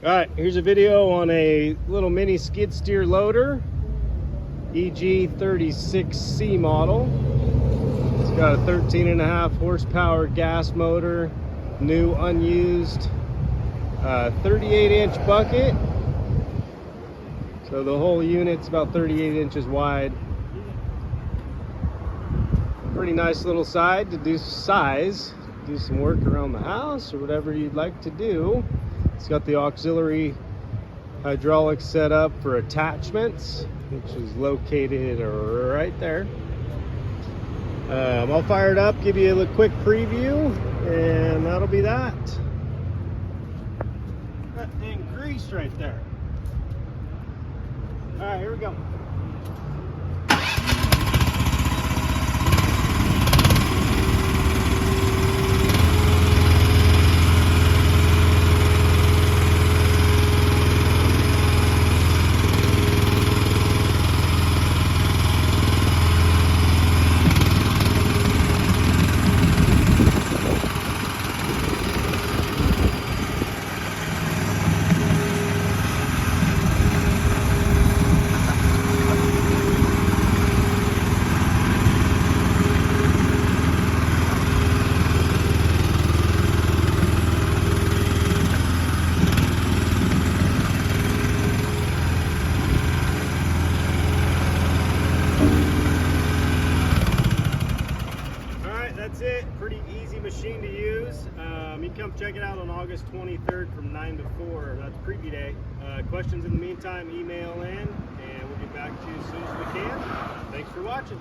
Alright, here's a video on a little mini skid steer loader, EG36C model. It's got a 13.5 horsepower gas motor, new unused 38-inch bucket. So the whole unit's about 38 inches wide. Pretty nice little side to do some work around the house or whatever you'd like to do. It's got the auxiliary hydraulics set up for attachments, which is located right there. I'll fire it up, give you a quick preview, and that'll be that. That thing greased right there. All right, here we go. That's it. Pretty easy machine to use. You can come check it out on August 23rd from 9 to 4. That's preview day. Questions in the meantime, email in, and we'll get back to you as soon as we can. Thanks for watching.